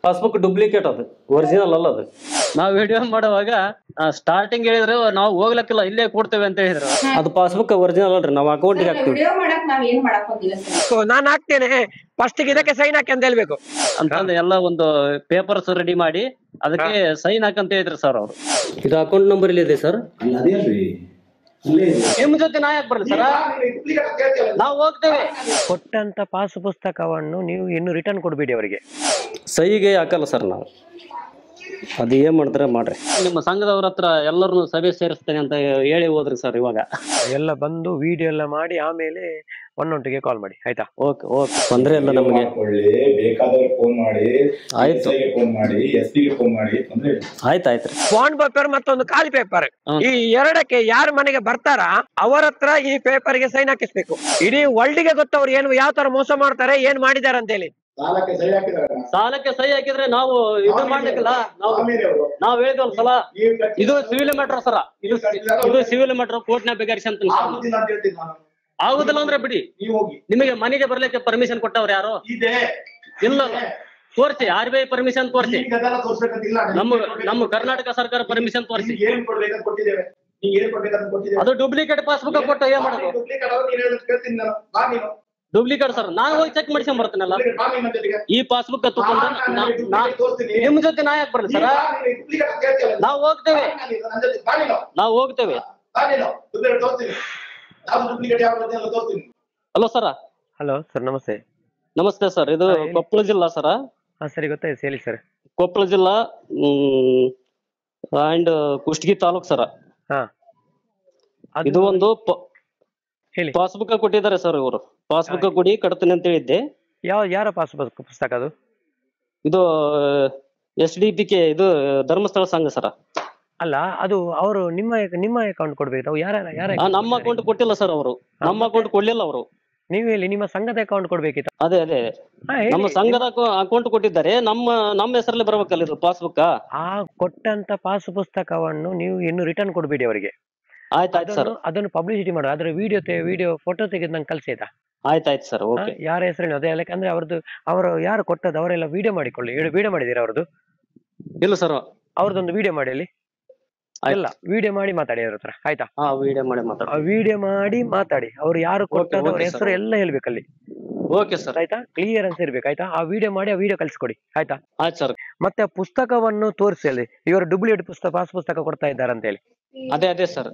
Passbook duplicate ಅದು, original ಅಲ್ಲ ಅದು. ನಾವು ವಿಡಿಯೋ ಮಾಡುವಾಗ ಸ್ಟಾರ್ಟಿಂಗ್ ಹೇಳಿದ್ರೆ ನಾವು ಹೋಗ್ಲಕ್ಕಿಲ್ಲ ಇಲ್ಲೇ ಕೊಡ್ತೇವೆ ಅಂತ ಹೇಳಿದ್ರು. ಅದು ಪಾಸ್ಬುಕ್ ಒರಿಜಿನಲ್ ಅಲ್ರಿ, ನಾವು ಅಕೌಂಟಿಗೆ ಹಾಕ್ತೀವಿ. ನಾನು ಹಾಕ್ತೇನೆ, ಫಸ್ಟ್ ಇದಕ್ಕೆ ಸೈನ್ ಹಾಕಿ ಅಂತ ಹೇಳ್ಬೇಕು ಅಂತಂದು ಎಲ್ಲ ಒಂದು ಪೇಪರ್ಸ್ ರೆಡಿ ಮಾಡಿ ಅದಕ್ಕೆ ಸೈನ್ ಹಾಕಂತ ಹೇಳಿದ್ರು ಸರ್ ಅವರು. ಇದು ಅಕೌಂಟ್ ನಂಬರ್ ಇಲ್ಲಿ ಇದೆ ಸರ್. ನಿಮ್ ಜೊತೆ ನಾ ಯಾಕೆ ಬರ್ಲಿ ಸರ್, ನಾವು ಹೋಗ್ತೇವೆ. ಕೊಟ್ಟಂತ ಪಾಸ್ ಪುಸ್ತಕವನ್ನು ನೀವು ಇನ್ನು ರಿಟರ್ನ್ ಕೊಡ್ಬೇಡಿ ಅವರಿಗೆ. ಸಹಿಗೆ ಹಾಕಲ್ಲ ಸರ್ ನಾವು, ಅದು ಏನ್ ಮಾಡ್ತಾರೆ ಮಾಡ್ರಿ. ನಿಮ್ಮ ಸಂಘದವ್ರ ಹತ್ರ ಎಲ್ಲರನ್ನು ಸಭೆ ಸೇರಿಸ್ತೇನೆ ಅಂತ ಹೇಳಿ ಹೋದ್ರಿ ಸರ್. ಇವಾಗ ಎಲ್ಲ ಬಂದು ವಿಡಿಯೋ ಎಲ್ಲ ಮಾಡಿ ಆಮೇಲೆ 112ಗೆ ಕಾಲ್ ಮಾಡಿ ಆಯ್ತಾ. ಓಕೆ ಓಕೆ, ತೊಂದ್ರೆ ಇಲ್ಲ ನಮಗೆ. ಬೇಕಾದವ್ರಿಗೆ ಫೋನ್ ಮಾಡಿ, ಆಯ್ತು ಫೋನ್ ಮಾಡಿ, ಎಸ್ಪಿಗೆ ಫೋನ್ ಮಾಡಿ, ತೊಂದ್ರೆ ಇಲ್ಲ. ಆಯ್ತಾಯ್ತ್ರಿ. ಬಾಂಡ್ ಪೇಪರ್ ಮತ್ತೊಂದು ಖಾಲಿ ಪೇಪರ್, ಈ ಎರಡಕ್ಕೆ ಯಾರ ಮನೆಗೆ ಬರ್ತಾರ ಅವರ ಹತ್ರ ಈ ಪೇಪರ್ ಗೆ ಸೈನ್ ಹಾಕಿಸ್ಬೇಕು. ಇಡೀ ವರ್ಲ್ಡ್ ಗೆ ಗೊತ್ತವ್ರು ಏನು ಯಾವ ತರ ಮೋಸ ಮಾಡ್ತಾರೆ, ಏನ್ ಮಾಡಿದಾರೆ ಅಂತ ಹೇಳಿ. ಸಾಲಕ್ಕೆ ಸಹಿ ಹಾಕಿದ್ರೆ ನಾವು ಇದು ಮಾಡ್ಲಿಕ್ಕಿಲ್ಲ. ನಾವ್ ಹೇಳಿದ್ವಲ್ಲ ಸಲ, ಇದು ಸಿವಿಲ್ ಮ್ಯಾಟ್ರ್ ಸರ, ಇದು ಸಿವಿಲ್ ಮ್ಯಾಟ್ರ್ ಕೋರ್ಟ್ನಾಗ ಬೇಕಾರಿಸಿ ಅಂತ. ಆಗುದಿಲ್ಲ ಅಂದ್ರೆ ಬಿಡಿ, ನಿಮಗೆ ಮನೆಗೆ ಬರ್ಲಿಕ್ಕೆ ಪರ್ಮಿಷನ್ ಕೊಟ್ಟವ್ರು ಯಾರು? ಇಲ್ಲ, ತೋರಿಸಿ. RBI ಪರ್ಮಿಷನ್ ತೋರಿಸಿ, ನಮ್ಮ ಕರ್ನಾಟಕ ಸರ್ಕಾರ ಪರ್ಮಿಷನ್ ತೋರಿಸಿ. ಅದು ಡೂಪ್ಲಿಕೇಟ್ ಪಾಸ್ಬುಕ್ ಕೊಟ್ಟು ಏನ್ ಮಾಡೋದು? ಡೂಪ್ಲಿಕೇಟ್ ಸರ್, ನಾನು ಹೋಗಿ ಚೆಕ್ ಮಾಡಿಸ್ಕೊಂಡ್ ಬರ್ತೀನಲ್ಲ. ಈ ಪಾಸ್ಬುಕ್ ತಗೊಂಡು ನಿಮ್ ಜೊತೆ ನಾ ಯಾಕೆ ಬರ್ಲಿ ಸರ್, ನಾವು ಹೋಗ್ತೇವೆ. Hello sir. ಹಲೋ ಸರ್, ನಮಸ್ತೆ. ನಮಸ್ತೆ ಸರ್, ಇದು ಕೊಪ್ಪಳ ಜಿಲ್ಲಾ ಸರ? ಸರಿ, ಗೊತ್ತಾಯ್ತು, ಹೇಳಿ ಸರ್. ಕೊಪ್ಪಳ ಜಿಲ್ಲಾ ಅಂಡ್ ಕುಷ್ಟಗಿ ತಾಲೂಕ್ ಸರ. ಇದು ಒಂದು ಪಾಸ್ಬುಕ್ ಕೊಟ್ಟಿದ್ದಾರೆ ಸರ್ ಇವರು. ಪಾಸ್ಬುಕ್ ಕೊಡಿ ಕಟ್ತೀನಿ ಅಂತ ಹೇಳಿದ್ದೆ. ಯಾರ ಪಾಸ್ಬುಕ್ ಪುಸ್ತಕ ಅದು? ಇದು SDPK, ಇದು ಧರ್ಮಸ್ಥಳ ಸಂಘ ಸರ. ಅಲ್ಲ, ಅದು ಅವರು ನಿಮ್ಮ ಅಕೌಂಟ್ ಕೊಡ್ಬೇಕು. ಯಾರ ನಮ್ಮ ಅಕೌಂಟ್ ಕೊಟ್ಟಿಲ್ಲ ಸರ್ ಅವರು, ನಮ್ಮ ಅಕೌಂಟ್ ಕೊಡ್ಲಿಲ್ಲ ಅವರು. ನೀವು ಹೇಳಿ, ನಿಮ್ಮ ಸಂಘದ ಅಕೌಂಟ್ ಕೊಡ್ಬೇಕಿತ್ತು. ಅದೇ ನಮ್ಮ ಸಂಘದ ಅಕೌಂಟ್ ಕೊಟ್ಟಿದ್ದಾರೆ, ನಮ್ಮ ಹೆಸರಲ್ಲಿ ಬರ್ಬೇಕಲ್ಲ ಇದು ಪಾಸ್ಬುಕ್. ಆ ಕೊಟ್ಟಂತ ಪಾಸ್ ಪುಸ್ತಕವನ್ನು ನೀವು ಇನ್ನು ರಿಟರ್ನ್ ಕೊಡ್ಬೇಡಿ ಅವರಿಗೆ. ಆಯ್ತಾಯ್ತು ಸರ್. ಅದನ್ನು ಪಬ್ಲಿಸಿಟಿ ಮಾಡೋ, ಅದ್ರ ವಿಡಿಯೋ ಫೋಟೋ ತೆಗೆದು ನಂಗೆ ಕಳ್ಸಿ ಆಯ್ತಾ. ಆಯ್ತಾಯ್ತು ಸರ್, ಓಕೆ. ಯಾರ ಹೆಸರು ಅದೇ, ಯಾಕಂದ್ರೆ ಅವರು ಯಾರು ಕೊಟ್ಟದ್ದು ಅವರೆಲ್ಲ ವಿಡಿಯೋ ಮಾಡಿಕೊಳ್ಳಿ. ವಿಡಿಯೋ ಮಾಡಿದೀರಾ ಅವ್ರದ್ದು? ಇಲ್ಲ ಸರ್. ಅವ್ರದ್ದೊಂದು ವಿಡಿಯೋ ಮಾಡಿ ಅಲ್ಲಿ, ಎಲ್ಲ ವಿಡಿಯೋ ಮಾಡಿ ಮಾತಾಡಿ ಅವ್ರ ಹತ್ರ ಆಯ್ತಾ. ವಿಡಿಯೋ ಮಾಡಿ ಮಾತಾಡಿ, ಅವ್ರು ಯಾರು ಕೊಟ್ಟದ್ದು ಅವ್ರ ಹೆಸರು ಎಲ್ಲ ಹೇಳ್ಬೇಕಲ್ಲಿ. ಓಕೆ ಸರ್, ಆಯ್ತಾ. ಕ್ಲಿಯರೆನ್ಸ್ ಇರ್ಬೇಕು ಆಯ್ತಾ. ಆ ವಿಡಿಯೋ ಮಾಡಿ ಆ ವಿಡಿಯೋ ಕಳ್ಸಿಕೊಡಿ ಆಯ್ತಾ. ಆಯ್ತು ಸರ್. ಮತ್ತೆ ಆ ಪುಸ್ತಕವನ್ನು ತೋರಿಸಿ ಅಲ್ಲಿ, ಇವರು ಡೂಪ್ಲಿಕೇಟ್ ಪಾಸ್ ಪುಸ್ತಕ ಕೊಡ್ತಾ ಇದ್ದಾರೆ ಅಂತ ಹೇಳಿ. ಅದೇ ಸರ್.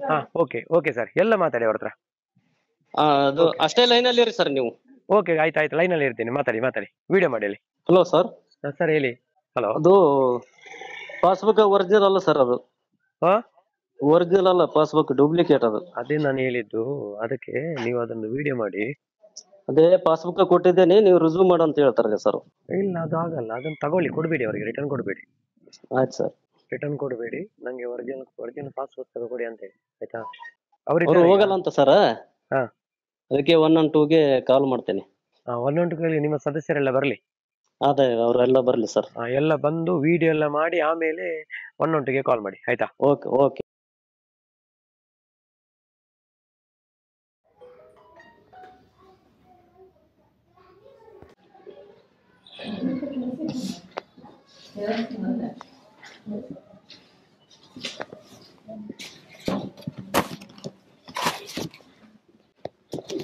ಓಕೆ ಸರ್, ಎಲ್ಲ ಮಾತಾಡಿ ಅವ್ರ ಹತ್ರ. ಅದು ಅಷ್ಟೇ ಲೈನ್ ಅಲ್ಲಿ ಇರಿ ಸರ್ ನೀವು. ಓಕೆ, ಆಯ್ತು, ಲೈನ್ ಅಲ್ಲಿ ಇರ್ತೀನಿ. ಮಾತಾಡಿ ವಿಡಿಯೋ ಮಾಡಿ ಅಲ್ಲಿ. Hello sir. ಸರ್ ಹೇಳಿ. ಹಲೋ. ಅದು ಪಾಸ್ಬುಕ್ ಒರಿಜಿನಲ್ ಅಲ್ಲ ಸರ್, ಅದು ಒರಿಜಿನಲ್ ಅಲ್ಲ, ಪಾಸ್ಬುಕ್ ಡೂಪ್ಲಿಕೇಟ್ ಅದು. ಅದೇ ನಾನು ಹೇಳಿದ್ದು, ಅದಕ್ಕೆ ನೀವು ಅದನ್ನು ವಿಡಿಯೋ ಮಾಡಿ. ಅದೇ ಪಾಸ್ಬುಕ್ ಕೊಟ್ಟಿದ್ದೇನೆ, ನೀವು ರಿಸ್ಯೂಮ್ ಮಾಡು ಅಂತ ಹೇಳ್ತಾರೆ ಸರ್. ಇಲ್ಲ, ಅದು ಆಗಲ್ಲ. ಅದನ್ನ ತಗೊಳ್ಳಿ, ಕೊಡ್ಬೇಡಿ ಅವರಿಗೆ, ರಿಟರ್ನ್ ಕೊಡ್ಬೇಡಿ. ಆಯ್ತು ಸರ್. ರಿಟರ್ನ್ ಕೊಡ್ಬೇಡಿ, ನಂಗೆ ಒರಿಜಿನಲ್ ಪಾಸ್ ಪುಸ್ತಕ ಕೊಡಿ ಅಂತ ಹೇಳಿ ಆಯ್ತಾ. ಅವ್ರು ಹೋಗಲ್ಲ ಅಂತ ಸರ್, ಅದಕ್ಕೆ 112ಗೆ ಕಾಲ್ ಮಾಡ್ತೇನೆ. 112ಗೆ ನಿಮ್ಮ ಸದಸ್ಯರೆಲ್ಲ ಬರ್ಲಿ. ಅದೇ, ಅವರೆಲ್ಲ ಬರ್ಲಿ ಸರ್. ಎಲ್ಲ ಬಂದು ವಿಡಿಯೋ ಎಲ್ಲ ಮಾಡಿ ಆಮೇಲೆ 112ಗೆ ಕಾಲ್ ಮಾಡಿ ಆಯ್ತಾ. ಓಕೆ.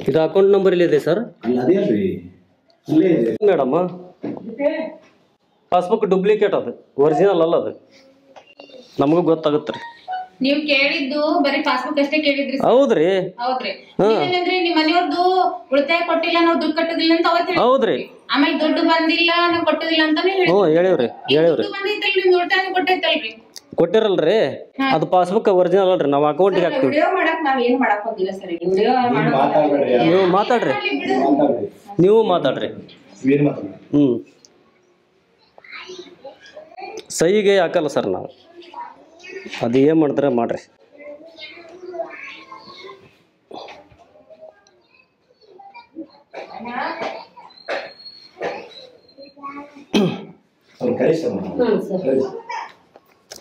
ಇದು ಅಕೌಂಟ್ ನಂಬರ್ ಇಲ್ಲಿ ಇದೆ ಸರ್. ಮೇಡಮ್, ಪಾಸ್ಬುಕ್ ಡೂಪ್ಲಿಕೇಟ್ ಅದು, ಒರಿಜಿನಲ್ ಅಲ್ಲ ಅದು. ನಮಗೂ ಗೊತ್ತಾಗುತ್ತೆ ರೀ. ನೀವು ಕೇಳಿದ್ದು ಬರೀ ಪಾಸ್ಬುಕ್ ಅಷ್ಟೇ ಕೇಳಿದ್ರಿ? ಹೌದ್ರಿ. ನೀವೇನಂದ್ರಿ, ನಿಮ್ ಮನೆಯವ್ರದ್ದು ಉಳಿತಾಯ ಕೊಟ್ಟಿಲ್ಲ, ನಾವು ದುಡ್ಡು ಕಟ್ಟೋದಿಲ್ಲ ಅಂತ ಅವತ್ತು. ಹೌದ್ರಿ. ಆಮೇಲೆ ದುಡ್ಡು ಬಂದಿಲ್ಲ, ನಾವು ಕೊಟ್ಟೋದಿಲ್ಲ ಅಂತಾನೆ ಹೇಳಿವ್ರಿ. ಬಂದಿತ್ತಲ್ರಿ, ನಿಮ್ ಉಳಿತಾಯ ಕೊಟ್ಟೈತಲ್ರಿ? ಕೊಟ್ಟಿರಲ್ರಿ, ಅದು ಪಾಸ್ಬುಕ್ ಒರಿಜಿನಲ್ ಅಲ್ರಿ, ನಾವು ಅಕೌಂಟಿಗೆ ಹಾಕ್ತೀವಿ. ವಿಡಿಯೋ ಮಾಡಕ್ ನಾವ್ ಏನ್ ಮಾಡಕ್ ಹೋಗಿಲ್ಲ ಸರ್. ನೀವು ಮಾತಾಡ್ರಿ. ಸಹಿಗೆ ಹಾಕಲ್ಲ ಸರ್ ನಾವು, ಅದು ಏನ್ ಮಾಡ್ತಾರೆ ಮಾಡ್ರಿ.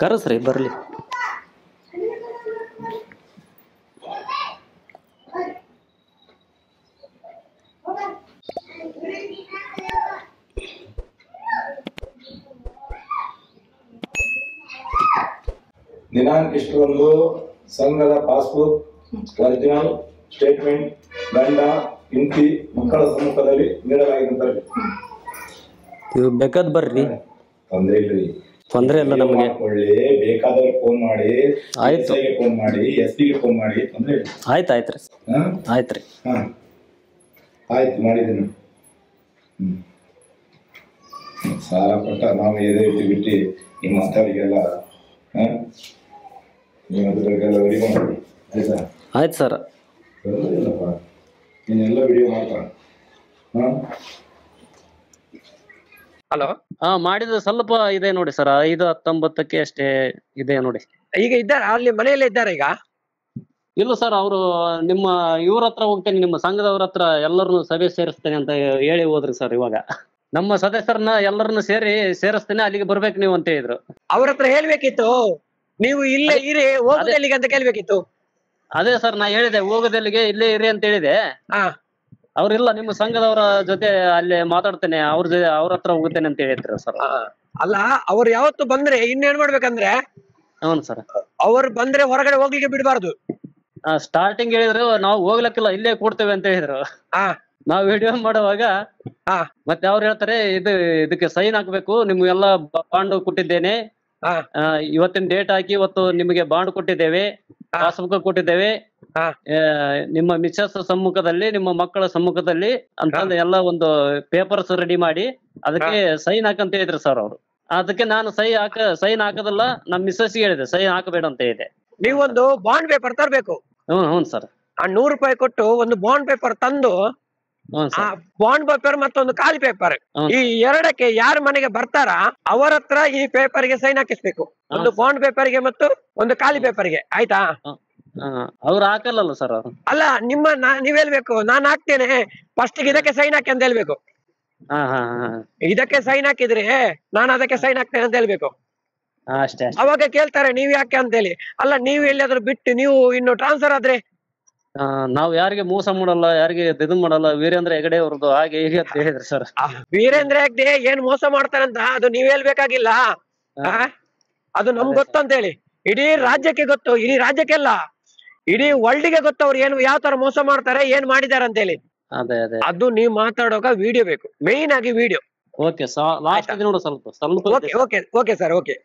ಕರೆಸ್ರಿ, ಬರ್ಲಿ. ದಿನಾಂಕ ಇಷ್ಟೊಂದು ಸಂಘದ ಪಾಸ್ಬುಕ್ ಒರಿಜಿನಲ್ ಸ್ಟೇಟ್ಮೆಂಟ್ ಗಂಡ ಹೆಂಡತಿ ಮಕ್ಕಳ ಸಮ್ಮುಖದಲ್ಲಿ ನೀಡಲಾಗಿದೆ ಅಂತ ಬರಲಿ. ಇವ್ ಬೇಕಾದ್ ಬರ್ರಿ, ತೊಂದ್ರೆ ಇಲ್ರಿ, ತೊಂದ್ರೆ ಇಲ್ಲ ನಮ್ಗೆ. ಒಳ್ಳೆ ಬೇಕಾದವ್ರಿಗೆ ಫೋನ್ ಮಾಡಿ, ಆಯ್ತು ಫೋನ್ ಮಾಡಿ, SP ಗೆ ಫೋನ್ ಮಾಡಿ, ತೊಂದ್ರೆ ಇಲ್ಲ. ಆಯ್ತ್ರಿ ಆಯ್ತ್ರಿ. ಆಯ್ತು ಮಾಡಿದ್ದೀನಿ. ಸಾಲ ಕೊಟ್ಟ ನಾವು ಎದೆ ಇಟ್ಟು ಬಿಟ್ಟು ಈ ಮಾತಾಡಿಗೆಲ್ಲ ನಿಮ್ಮ ಅದ್ರಿಗೆಲ್ಲ ವಿಡಿಯೋ ಮಾಡಿ ಆಯ್ತಾ? ಆಯ್ತು ಸರ್. ಇಲ್ಲಪ್ಪ ನೀನೆಲ್ಲ ವಿಡಿಯೋ ಮಾಡ್ತಾರ. ಹಲೋ, ಮಾಡಿದ ಸ್ವಲ್ಪ ಇದೆ ನೋಡಿ ಸರ್, 5:19 ಅಷ್ಟೇ ಇದೆ ನೋಡಿ. ಈಗ ಇದ್ದಾರ ಅಲ್ಲಿ ಮನೆಯಲ್ಲೇ ಇದ್ದಾರೆ ಈಗ? ಇಲ್ಲ ಸರ್, ಅವರು ನಿಮ್ಮ ಇವ್ರ ಹತ್ರ ಹೋಗ್ತೇನೆ, ನಿಮ್ಮ ಸಂಘದವ್ರ ಹತ್ರ ಎಲ್ಲರನ್ನು ಸಭೆ ಸೇರಿಸ್ತೇನೆ ಅಂತ ಹೇಳಿ ಹೋದ್ರಿ ಸರ್. ಇವಾಗ ನಮ್ಮ ಸದಸ್ಯರನ್ನ ಎಲ್ಲರನ್ನು ಸೇರಿಸ್ತೇನೆ, ಅಲ್ಲಿಗೆ ಬರ್ಬೇಕು ನೀವು ಅಂತ ಹೇಳಿದ್ರು. ಅವ್ರ ಹತ್ರ ಹೇಳ್ಬೇಕಿತ್ತು, ನೀವು ಇಲ್ಲೇ ಇರಿ, ಹೋಗುದಲ್ಲಿಗೆ ಅಂತ ಕೇಳ್ಬೇಕಿತ್ತು. ಅದೇ ಸರ್, ನಾ ಹೇಳಿದೆ ಹೋಗೋದಲ್ಲಿಗೆ ಇಲ್ಲೇ ಇರಿ ಅಂತ ಹೇಳಿದೆ. ಅವ್ರಿಲ್ಲ, ನಿಮ್ಮ ಸಂಘದವರ ಜೊತೆ ಅಲ್ಲೇ ಮಾತಾಡ್ತೇನೆ, ಅವ್ರ ಹತ್ರ ಹೋಗುತ್ತೇನೆ ಅಂತ ಹೇಳಿದ್ರು ಸರ್. ಅಲ್ಲ, ಅವ್ರು ಯಾವತ್ತು ಬಂದ್ರೆ ಇನ್ನೇನ್ ಮಾಡ್ಬೇಕಂದ್ರೆ, ಹೌನ್ ಸರ್, ಅವ್ರು ಬಂದ್ರೆ ಹೊರಗಡೆ ಹೋಗ್ಲಿಕ್ಕೆ ಬಿಡಬಾರ್ದು. ಸ್ಟಾರ್ಟಿಂಗ್ ಹೇಳಿದ್ರು ನಾವು ಹೋಗ್ಲಕ್ಕಿಲ್ಲ, ಇಲ್ಲೇ ಕೊಡ್ತೇವೆ ಅಂತ ಹೇಳಿದ್ರು. ನಾವ್ ವಿಡಿಯೋ ಮಾಡುವಾಗ ಮತ್ತೆ ಅವ್ರು ಹೇಳ್ತಾರೆ, ಇದಕ್ಕೆ ಸೈನ್ ಹಾಕ್ಬೇಕು, ನಿಮ್ಗೆಲ್ಲ ಬಾಂಡ್ ಕೊಟ್ಟಿದ್ದೇನೆ, ಇವತ್ತಿನ ಡೇಟ್ ಹಾಕಿ ಇವತ್ತು ನಿಮಗೆ ಬಾಂಡ್ ಕೊಟ್ಟಿದ್ದೇವೆ, ಪಾಸ್ಬುಕ್ ಕೊಟ್ಟಿದ್ದೇವೆ, ನಿಮ್ಮ ಮಿಸಸ್ ಸಮ್ಮುಖದಲ್ಲಿ, ನಿಮ್ಮ ಮಕ್ಕಳ ಸಮ್ಮುಖದಲ್ಲಿ ಅಂತ ಎಲ್ಲ ಒಂದು ಪೇಪರ್ಸ್ ರೆಡಿ ಮಾಡಿ ಅದಕ್ಕೆ ಸೈನ್ ಹಾಕಂತ ಹೇಳಿದ್ರು ಸರ್ ಅವರು. ಅದಕ್ಕೆ ನಾನು ಸೈನ್ ಹಾಕದಲ್ಲ, ನಮ್ ಮಿಸಸ್ ಹೇಳಿದೆ ಸೈನ್ ಹಾಕಬೇಡ ಅಂತ ಹೇಳಿದೆ. ನೀವೊಂದು ಬಾಂಡ್ ಪೇಪರ್ ತರಬೇಕು. ಹ್ಞೂ ಸರ್. ಆ 100 ರೂಪಾಯಿ ಕೊಟ್ಟು ಒಂದು ಬಾಂಡ್ ಪೇಪರ್ ತಂದು, ಬಾಂಡ್ ಪೇಪರ್ ಮತ್ತೊಂದು ಖಾಲಿ ಪೇಪರ್, ಈ ಎರಡಕ್ಕೆ ಯಾರ ಮನೆಗೆ ಬರ್ತಾರ ಅವರ ಹತ್ರ ಈ ಪೇಪರ್ ಗೆ ಸೈನ್ ಹಾಕಿಸ್ಬೇಕು. ಒಂದು ಬಾಂಡ್ ಪೇಪರ್ ಗೆ ಮತ್ತು ಒಂದು ಖಾಲಿ ಪೇಪರ್ ಗೆ, ಆಯ್ತಾ? ಅವ್ರು ಹಾಕಲ್ಲ ಸರ್. ಅಲ್ಲ, ನೀವ್ ಹೇಳ್ಬೇಕು, ನಾನ್ ಹಾಕ್ತೇನೆ, ಫಸ್ಟ್ ಇದಕ್ಕೆ ಸೈನ್ ಹಾಕಿ ಅಂತ ಹೇಳ್ಬೇಕು. ಇದಕ್ಕೆ ಸೈನ್ ಹಾಕಿದ್ರೆ ನಾನು ಅದಕ್ಕೆ ಸೈನ್ ಹಾಕ್ತೇನೆ ಅಂತ ಹೇಳ್ಬೇಕು. ಅಷ್ಟೇ. ಅವಾಗ ಕೇಳ್ತಾರೆ ನೀವ್ ಯಾಕೆ ಅಂತ ಹೇಳಿ. ಅಲ್ಲ, ನೀವು ಎಲ್ಲಿಯಾದ್ರೂ ಬಿಟ್ಟು ನೀವು ಇನ್ನು ಟ್ರಾನ್ಸ್ಫರ್ ಆದ್ರೆ ನಾವ್ ಯಾರಿಗೆ ಮೋಸ ಮಾಡಲ್ಲ, ಯಾರಿಗೆ ಇದು ಮಾಡಲ್ಲ, ವೀರೇಂದ್ರ ಹೆಗಡೆ ಅವ್ರದ್ದು ಹಾಗೆ ಹೀಗೆ ಅಂತ ಹೇಳಿದ್ರು ಸರ್. ವೀರೇಂದ್ರ ಹೆಗ್ಡೆ ಏನ್ ಮೋಸ ಮಾಡ್ತಾರಂತ ಅದು ನೀವ್ ಹೇಳ್ಬೇಕಾಗಿಲ್ಲ, ಅದು ನಮ್ಗೆ ಗೊತ್ತಂತ ಹೇಳಿ. ಇಡೀ ರಾಜ್ಯಕ್ಕೆ ಗೊತ್ತು, ಇಡೀ ರಾಜ್ಯಕ್ಕೆಲ್ಲ, ಇಡೀ ವರ್ಲ್ಡ್ ಗೆ ಗೊತ್ತು ಅವ್ರು ಏನು ಯಾವ ತರ ಮೋಸ ಮಾಡ್ತಾರೆ, ಏನ್ ಮಾಡಿದಾರೆ ಅಂತ ಹೇಳಿ. ಅದು ನೀವ್ ಮಾತಾಡೋಕ ವಿಡಿಯೋ ಬೇಕು, ಮೇನ್ ಆಗಿ ವಿಡಿಯೋ. ಓಕೆ, ಲಾಸ್ಟ್ ನೋಡು ಸ್ವಲ್ಪ. Okay sir, okay.